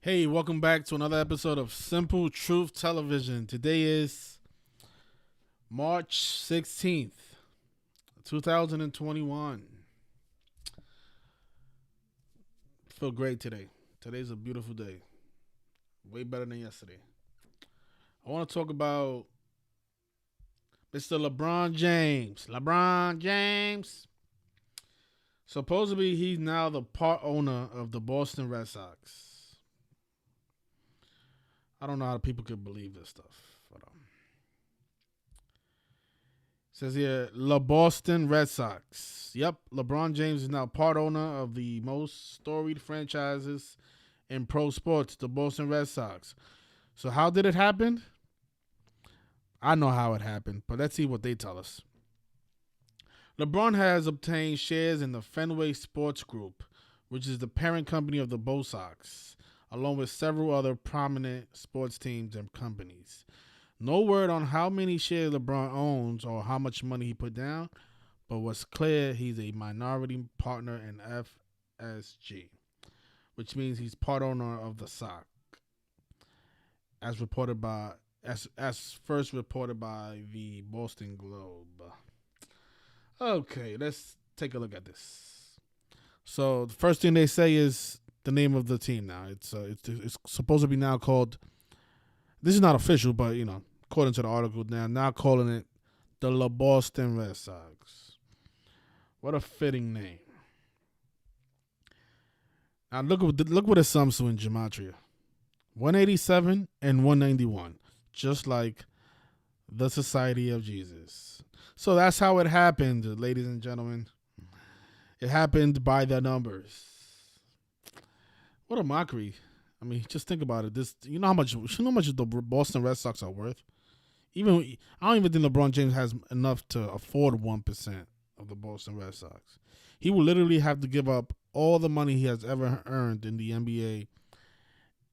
Hey, welcome back to another episode of Simple Truth Television. Today is March 16th, 2021. Feel great today. Today's a beautiful day. Way better than yesterday. I want to talk about Mr. LeBron James. LeBron James. Supposedly, he's now the part owner of the Boston Red Sox. I don't know how people could believe this stuff. Says here, the Boston Red Sox. Yep, LeBron James is now part owner of the most storied franchises in pro sports, the Boston Red Sox. So how did it happen? I know how it happened, but let's see what they tell us. LeBron has obtained shares in the Fenway Sports Group, which is the parent company of the Bo Sox, along with several other prominent sports teams and companies. No word on how many shares LeBron owns or how much money he put down, but what's clear, he's a minority partner in FSG, which means he's part owner of the Sox, as first reported by the Boston Globe. Okay, let's take a look at this. So the first thing they say is the name of the team. Now it's supposed to be now called. This is not official, but according to the article, now calling it the Boston Red Sox. What a fitting name. Now look what it sums to in Gematria. 187 and 191, just like the Society of Jesus. So that's how it happened, ladies and gentlemen. It happened by the numbers. What a mockery. I mean, just think about it. You know how much the Boston Red Sox are worth? I don't even think LeBron James has enough to afford 1% of the Boston Red Sox. He will literally have to give up all the money he has ever earned in the NBA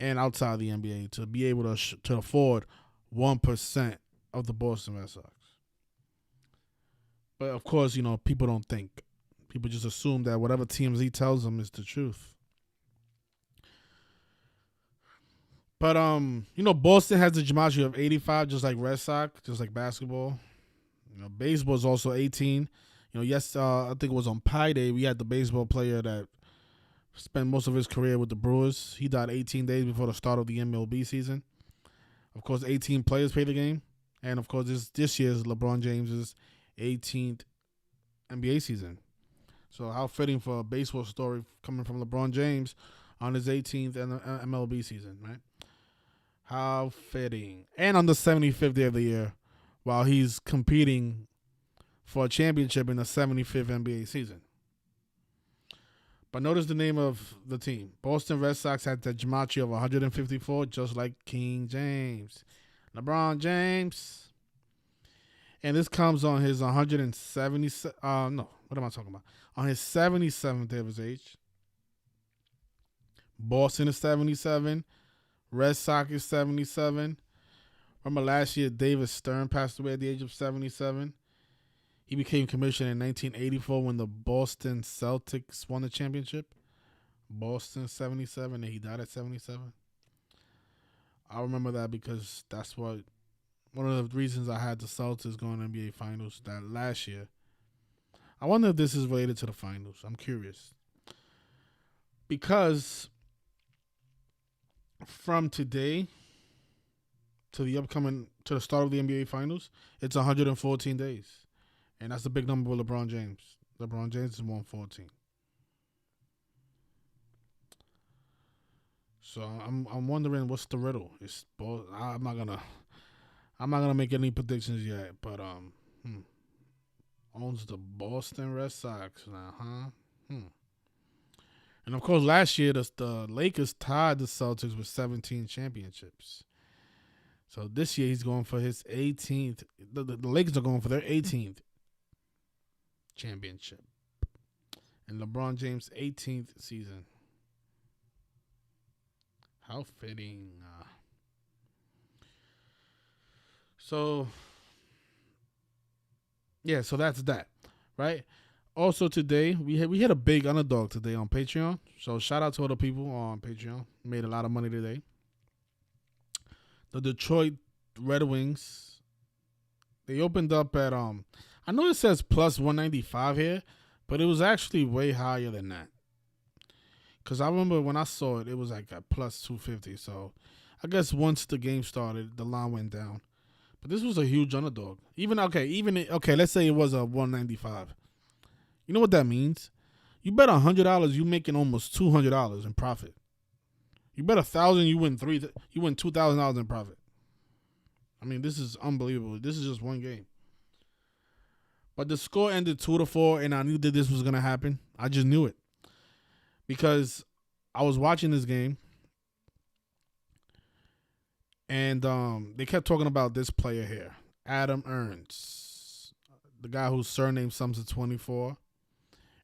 and outside the NBA to be able to afford 1% of the Boston Red Sox. But of course, people don't think. People just assume that whatever TMZ tells them is the truth. But Boston has the gematria of 85, just like Red Sox, just like basketball. Baseball is also 18. I think it was on Pi Day we had the baseball player that spent most of his career with the Brewers. He died 18 days before the start of the MLB season. Of course, 18 players play the game, and of course, this year's LeBron James's 18th NBA season. So how fitting for a baseball story coming from LeBron James on his 18th MLB season, right? How fitting. And on the 75th day of the year, while he's competing for a championship in the 75th NBA season. But notice the name of the team. Boston Red Sox had the gematria of 154, just like King James. LeBron James. And this comes on his 170. No, what am I talking about? On his 77th day of his age. Boston is 77. Red Sox is 77. Remember last year, David Stern passed away at the age of 77. He became commissioner in 1984 when the Boston Celtics won the championship. Boston 77, and he died at 77. I remember that because that's one of the reasons I had the Celtics going to NBA Finals that last year. I wonder if this is related to the finals. I'm curious. Because from today to the start of the NBA Finals, it's 114 days. And that's a big number with LeBron James. LeBron James is 114. So I'm wondering what's the riddle. I'm not gonna make any predictions yet, but owns the Boston Red Sox now, huh? And of course, last year the Lakers tied the Celtics with 17 championships. So this year he's going for his 18th. The Lakers are going for their 18th championship, and LeBron James' 18th season. How fitting. So that's that, right? Also today we had a big underdog today on Patreon. So shout out to all the people on Patreon. Made a lot of money today. The Detroit Red Wings. They opened up at I know it says plus 195 here, but it was actually way higher than that. Cause I remember when I saw it, it was like at plus 250. So I guess once the game started, the line went down. But this was a huge underdog. Okay, let's say it was a 195. You know what that means? You bet $100, you making almost $200 in profit. You bet 1,000, you win $2,000 in profit. I mean, this is unbelievable. This is just one game. But the score ended 2-4, and I knew that this was gonna happen. I just knew it because I was watching this game, and they kept talking about this player here, Adam Earns, the guy whose surname sums to 24,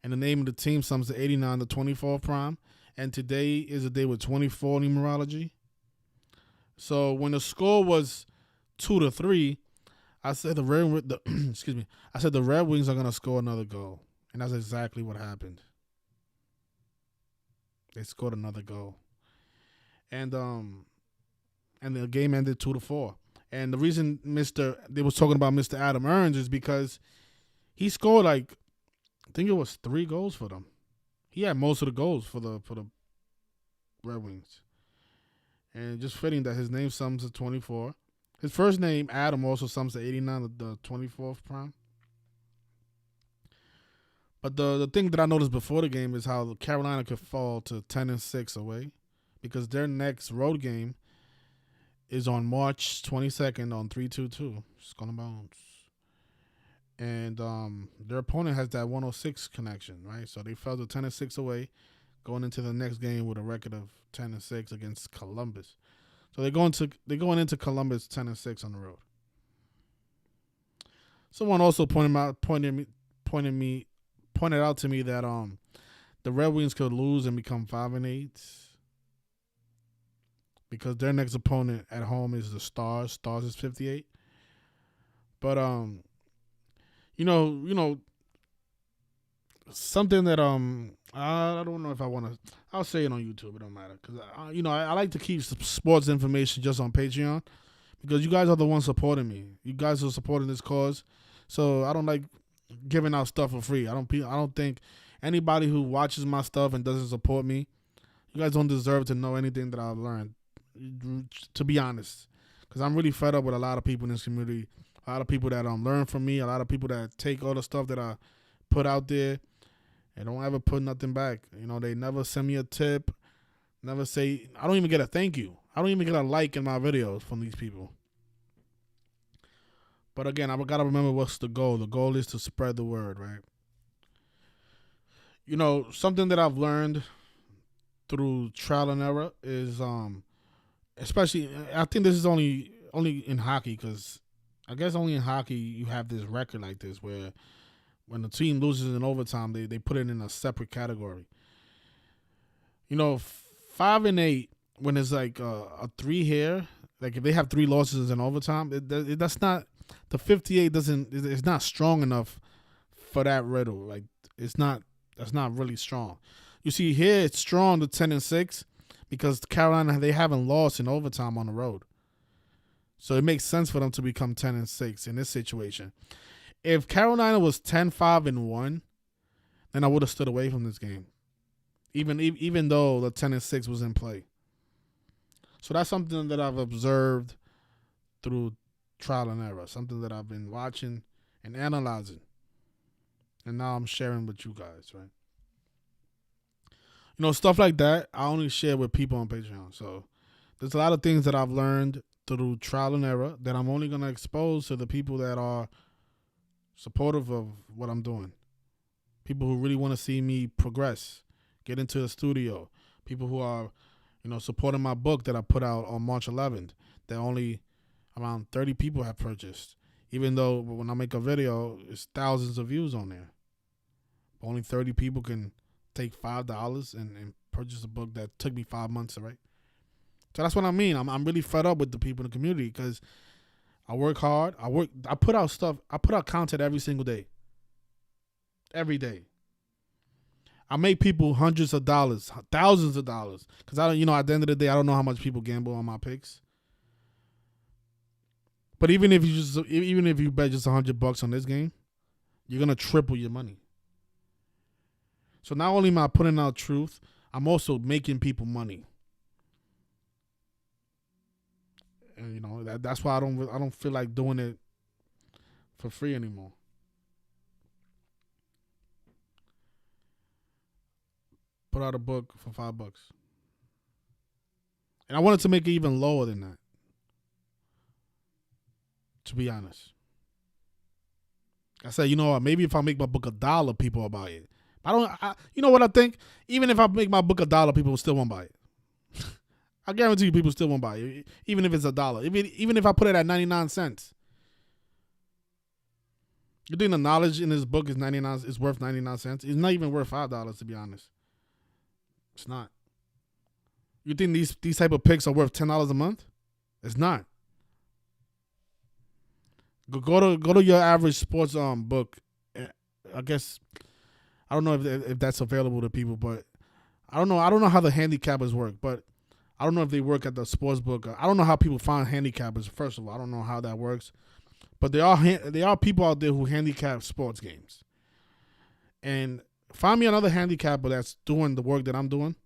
and the name of the team sums to 89, the 24th prime. And today is a day with 24 numerology. So when the score was 2-3, I said I said the Red Wings are gonna score another goal, and that's exactly what happened. They scored another goal, and the game ended 2-4. And the reason they was talking about Mr. Adam Earns is because he scored like I think it was 3 goals for them. He had most of the goals for the Red Wings, and just fitting that his name sums to 24. His first name, Adam, also sums to 89, the 24th prime. But the thing that I noticed before the game is how Carolina could fall to 10-6 away, because their next road game is on March 22nd on 3-2-2. Skull and Bones. And their opponent has that 106 connection, right? So they fell to 10-6 away, going into the next game with a record of 10-6 against Columbus. So they're going into Columbus 10-6 on the road. Someone also pointed out to me that the Red Wings could lose and become 5-8 because their next opponent at home is the Stars. Stars is 58. But you know something that I don't know if I want to. I'll say it on YouTube. It don't matter because I like to keep sports information just on Patreon because you guys are the ones supporting me. You guys are supporting this cause, so I don't like giving out stuff for free. I don't think anybody who watches my stuff and doesn't support me, you guys don't deserve to know anything that I've learned. To be honest, because I'm really fed up with a lot of people in this community. A lot of people that learn from me. A lot of people that take all the stuff that I put out there and don't ever put nothing back. They never send me a tip. Never say. I don't even get a thank you. I don't even get a like in my videos from these people. But again, I gotta remember what's the goal. The goal is to spread the word, right? Something that I've learned through trial and error is, especially, I think this is only in hockey because I guess only in hockey you have this record like this where when the team loses in overtime, they put it in a separate category. 5-8 when it's like a 3 here, like if they have 3 losses in overtime, that's not the 58 it's not strong enough for that riddle. Like that's not really strong. You see here it's strong to 10-6 because Carolina they haven't lost in overtime on the road. So it makes sense for them to become 10-6 in this situation. If Carolina was 10-5-1, then I would have stood away from this game, even though the 10-6 was in play. So that's something that I've observed through trial and error, something that I've been watching and analyzing, and now I'm sharing with you guys, right? Stuff like that I only share with people on Patreon. So there's a lot of things that I've learned through trial and error that I'm only going to expose to the people that are supportive of what I'm doing. People who really want to see me progress, get into the studio. People who are, supporting my book that I put out on March 11th that only around 30 people have purchased. Even though when I make a video, it's thousands of views on there. Only 30 people can take $5 and purchase a book that took me 5 months to write. So that's what I mean. I'm really fed up with the people in the community because I work hard. I put out stuff. I put out content every single day. Every day. I make people hundreds of dollars, thousands of dollars. Because I don't, at the end of the day, I don't know how much people gamble on my picks. But even if you bet just $100 on this game, you're gonna triple your money. So not only am I putting out truth, I'm also making people money. And that's why I don't feel like doing it for free anymore. Put out a book for $5. And I wanted to make it even lower than that. To be honest. I said, you know what, maybe if I make my book $1, people will buy it. You know what I think? Even if I make my book $1, people still won't buy it. I guarantee you people still won't buy it. Even if it's $1. Even if I put it at 99 cents. You think the knowledge in this book is worth 99 cents? It's not even worth $5, to be honest. It's not. You think these type of picks are worth $10 a month? It's not. Go to your average sports book. I guess I don't know if that's available to people, but I don't know how the handicappers work, but I don't know if they work at the sports book. I don't know how people find handicappers. First of all, I don't know how that works, but there are people out there who handicap sports games. And find me another handicapper that's doing the work that I'm doing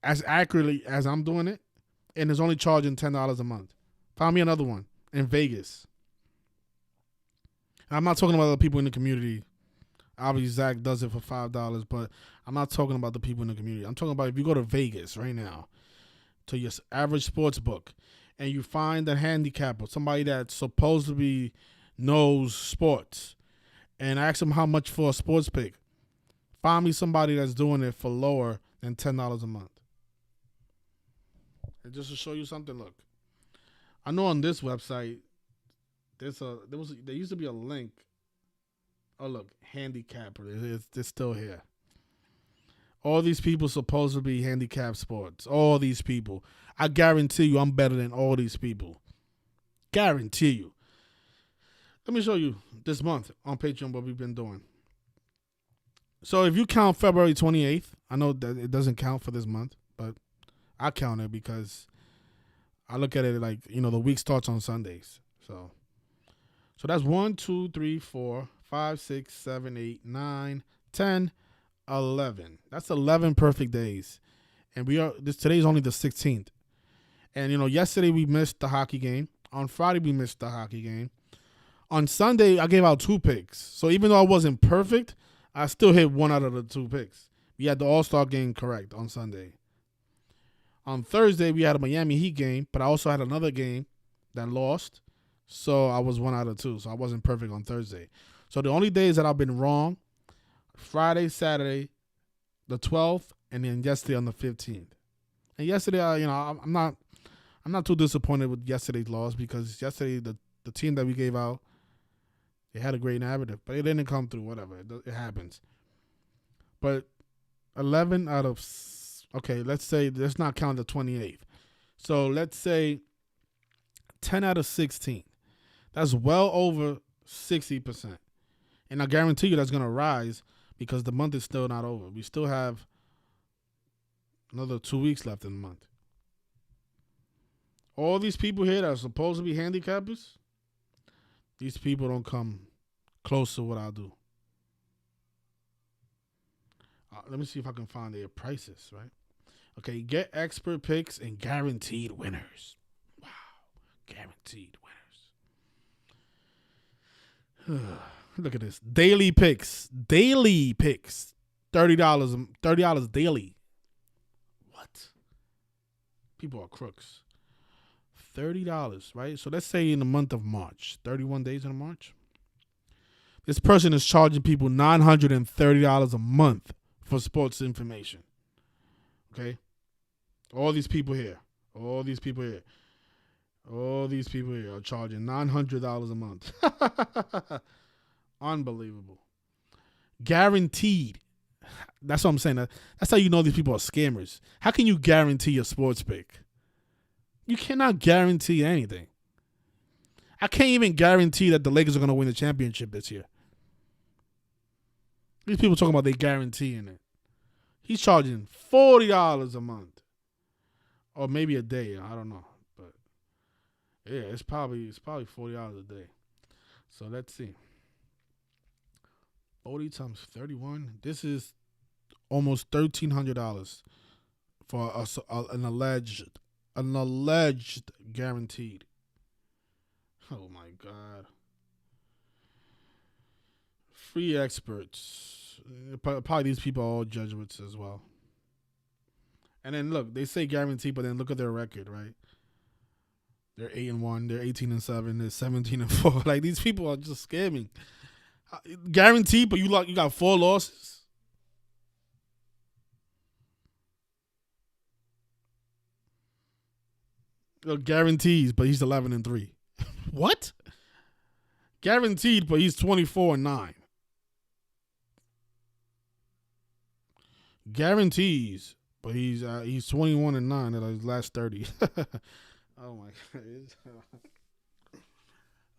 as accurately as I'm doing it, and is only charging $10 a month. Find me another one in Vegas. And I'm not talking about the people in the community. Obviously, Zach does it for $5, but I'm not talking about the people in the community. I'm talking about if you go to Vegas right now, to your average sports book, and you find a handicapper, somebody that supposedly knows sports, and ask them how much for a sports pick. Find me somebody that's doing it for lower than $10 a month. And just to show you something, look. I know on this website, there used to be a link. Oh, look, handicapper. It's still here. All these people supposed to be handicap sports. All these people. I guarantee you I'm better than all these people. Guarantee you. Let me show you this month on Patreon what we've been doing. So if you count February 28th, I know that it doesn't count for this month, but I count it because I look at it like, the week starts on Sundays. So that's 1, 2, 3, 4, 5, 6, 7, 8, 9, 10, 11. That's 11 perfect days. And today's only the 16th. And, yesterday we missed the hockey game. On Friday we missed the hockey game. On Sunday, I gave out 2 picks. So even though I wasn't perfect, I still hit 1 out of the 2 picks. We had the All-Star game correct on Sunday. On Thursday, we had a Miami Heat game, but I also had another game that lost. So I was 1 out of 2. So I wasn't perfect on Thursday. So the only days that I've been wrong, Friday, Saturday, the 12th, and then yesterday on the 15th. And yesterday, I'm not too disappointed with yesterday's loss because yesterday the team that we gave out, they had a great narrative, but it didn't come through. Whatever, it happens. But 11 out of let's not count the 28th. So let's say 10 out of 16. That's well over 60%. And I guarantee you that's going to rise because the month is still not over. We still have another 2 weeks left in the month. All these people here that are supposed to be handicappers, these people don't come close to what I do. Let me see if I can find their prices, right? Okay, get expert picks and guaranteed winners. Wow, guaranteed winners. Look at this. Daily picks. $30 daily. What? People are crooks. $30, right? So let's say in the month of March, 31 days in March. This person is charging people $930 a month for sports information. Okay? All these people here are charging $900 a month. Unbelievable. Guaranteed. That's what I'm saying. That's how you know these people are scammers. How can you guarantee a sports pick? You cannot guarantee anything. I can't even guarantee that the Lakers are going to win the championship this year. These people talking about they guaranteeing it. He's charging $40 a month, or maybe a day. I don't know, but yeah, it's probably $40 a day. So let's see. 40 times 31. This is almost $1,300 for an alleged guaranteed. Oh my God. Free experts. Probably these people are all Jesuits as well. And then look, they say guaranteed, but then look at their record, right? They're 8-1, they're 18-7, they're 17-4. Like these people are just scamming. Guaranteed, but you got 4 losses. Guarantees, but he's 11-3. What? Guaranteed, but he's 24-9. Guarantees, but he's 21-9 at his last 30. Oh my God.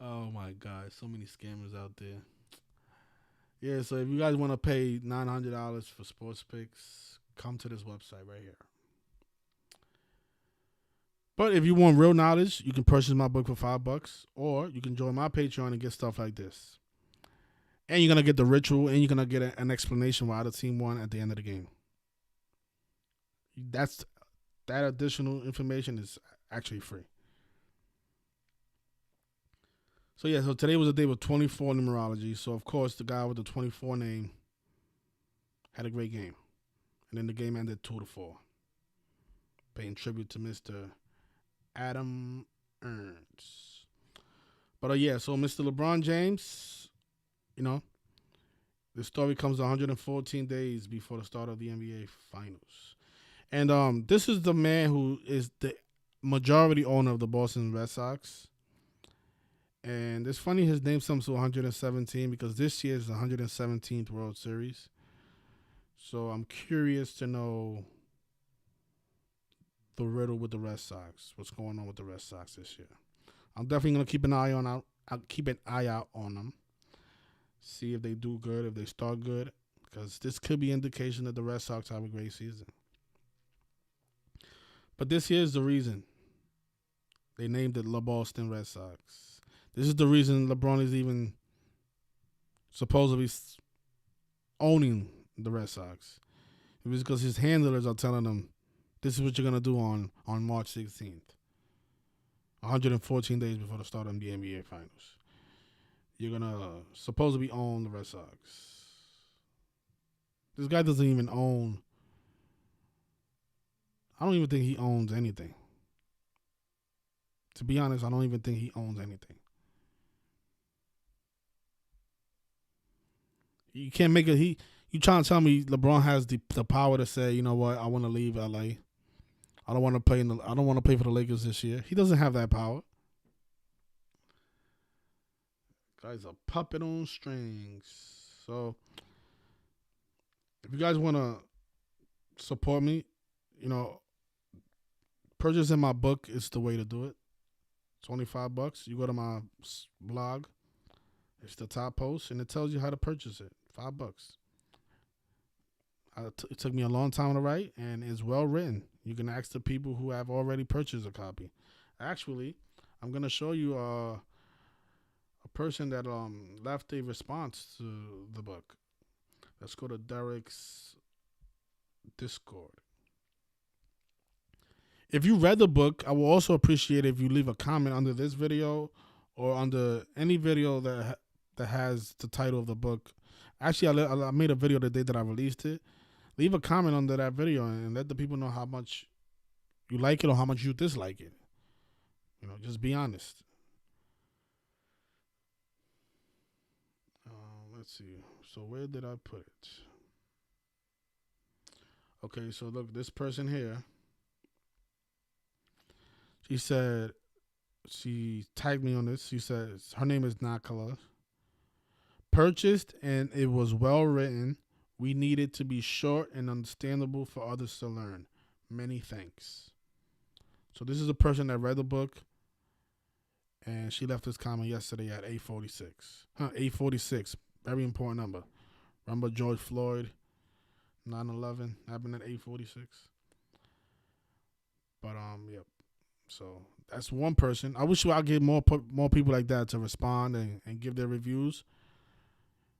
Oh my God. So many scammers out there. Yeah, so if you guys want to pay $900 for sports picks, come to this website right here. But if you want real knowledge, you can purchase my book for $5, or you can join my Patreon and get stuff like this. And you're gonna get the ritual, and you're gonna get an explanation why the team won at the end of the game. That additional information is actually free. So yeah, so today was a day with 24 numerology. So of course the guy with the 24 name had a great game, and then the game ended 2-4, paying tribute to Mr. Adam Ernst. But yeah, so Mr. LeBron James, the story comes 114 days before the start of the NBA Finals. And this is the man who is the majority owner of the Boston Red Sox. And it's funny his name comes to 117 because this year is the 117th World Series. So I'm curious to know the riddle with the Red Sox. What's going on with the Red Sox this year? I'm definitely gonna keep an eye out on them. See if they do good, if they start good, because this could be indication that the Red Sox have a great season. But this here's the reason they named it the Boston Red Sox. This is the reason LeBron is even supposedly owning the Red Sox. It was because his handlers are telling him, this is what you're going to do on March 16th. 114 days before the start of the NBA Finals. You're going to supposedly own the Red Sox. This guy doesn't even own. I don't even think he owns anything. To be honest, I don't even think he owns anything. You can't make it. You trying to tell me LeBron has the power to say, you know what, I want to leave LA. I don't want to play for the Lakers this year. He doesn't have that power. Guy's a puppet on strings. So if you guys want to support me, purchasing my book is the way to do it. $25. You go to my blog. It's the top post, and it tells you how to purchase it. $5. It took me a long time to write, and it's well written. You can ask the people who have already purchased a copy. Actually, I'm gonna show you a person that left a response to the book. Let's go to Derek's Discord. If you read the book, I will also appreciate if you leave a comment under this video or under any video that has the title of the book. Actually, I made a video the day that I released it. Leave a comment under that video and let the people know how much you like it or how much you dislike it. Just be honest. Let's see. So where did I put it? Okay, so look, this person here. She tagged me on this. She says her name is Nakala. Purchased, and it was well written. We need it to be short and understandable for others to learn. Many thanks. So this is a person that read the book, and she left this comment yesterday at 8:46. 8:46. Very important number. Remember George Floyd, 9/11 happened at 8:46. But yep. So that's one person. I wish I get more people like that to respond and give their reviews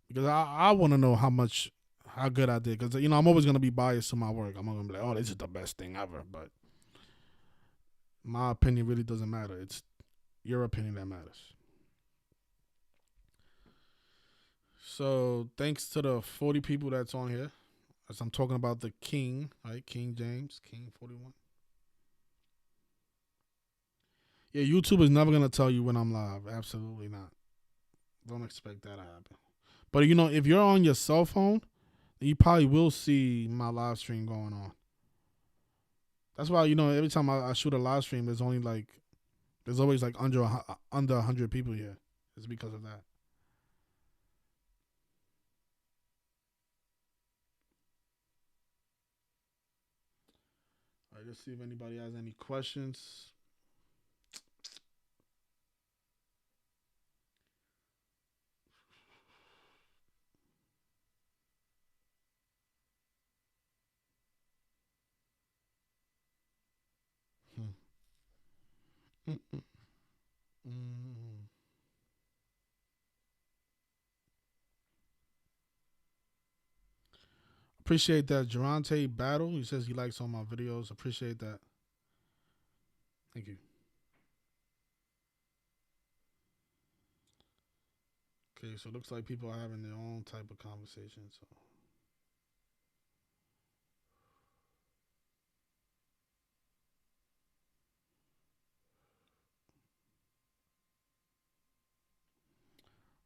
because I want to know how good I did because I'm always gonna be biased to my work. I'm gonna be like, oh, this is the best thing ever, but my opinion really doesn't matter. It's your opinion that matters. So thanks to the 40 people that's on here, as I'm talking about the King, right? King James, King 41. Yeah, YouTube is never gonna tell you when I'm live. Absolutely not. Don't expect that to happen. But if you're on your cell phone, you probably will see my live stream going on. That's why every time I shoot a live stream, there's always like under 100 people here. It's because of that. All right, let's see if anybody has any questions. Hmm. Mm. Appreciate that, Durante Battle. He says he likes all my videos. Appreciate that. Thank you. Okay, so it looks like people are having their own type of conversation. So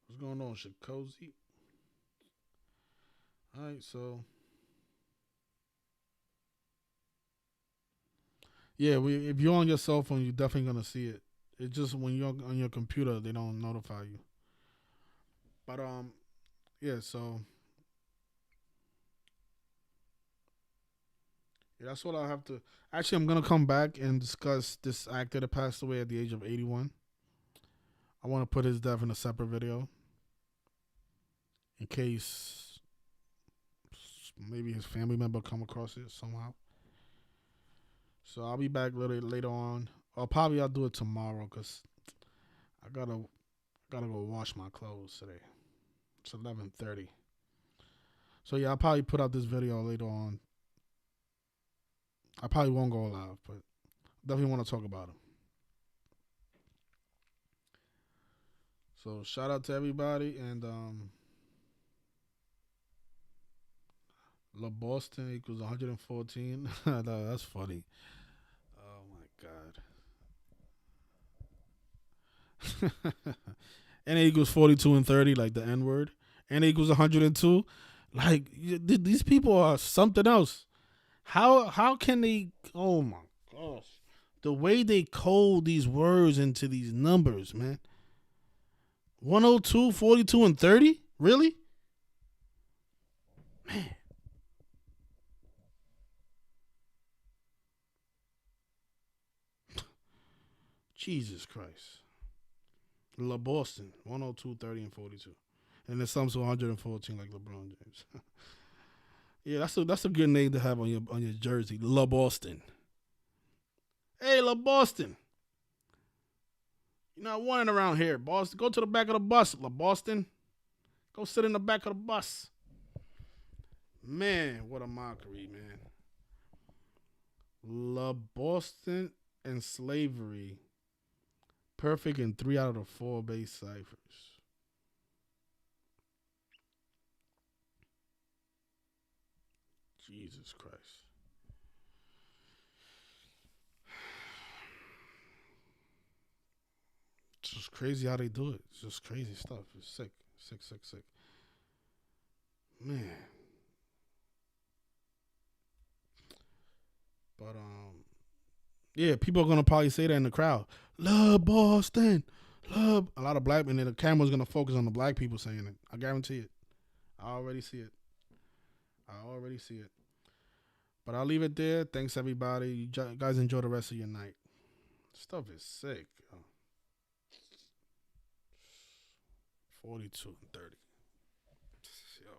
what's going on, Shakozy? All right, so yeah, if you're on your cell phone, you're definitely gonna see it. It's just when you're on your computer, they don't notify you. But yeah. So yeah, that's what I have to. Actually, I'm gonna come back and discuss this actor that passed away at the age of 81. I want to put his death in a separate video in case maybe his family member come across it somehow. So I'll be back later on. Or probably I'll do it tomorrow because I gotta go wash my clothes today. It's 11:30. So yeah, I'll probably put out this video later on. I probably won't go live, but definitely want to talk about him. So shout out to everybody and La Boston equals 114. That's funny. Oh my god. And it equals 42 and 30, like the N word. And it equals 102. Like these people are something else. How can they? Oh my gosh, the way they code these words into these numbers, man. 102, 42, and 30? Really? Man, Jesus Christ. La Boston, 102, 30, and 42. And then some to 114 like LeBron James. Yeah, that's a good name to have on your jersey. La Boston. Hey, La Boston. You're not wanted around here, Boston. Go to the back of the bus, La Boston. Go sit in the back of the bus. Man, what a mockery, man. La Boston and slavery. Perfect in 3 out of the 4 base ciphers. Jesus Christ. It's just crazy how they do it. It's just crazy stuff. It's sick. Sick, sick, sick. Man. But yeah, people are gonna probably say that in the crowd. Love Boston. Love a lot of black men and the camera's gonna focus on the black people saying it. I guarantee it. I already see it. I already see it. But I'll leave it there. Thanks everybody. You guys enjoy the rest of your night. Stuff is sick. 42 and 30. Yo.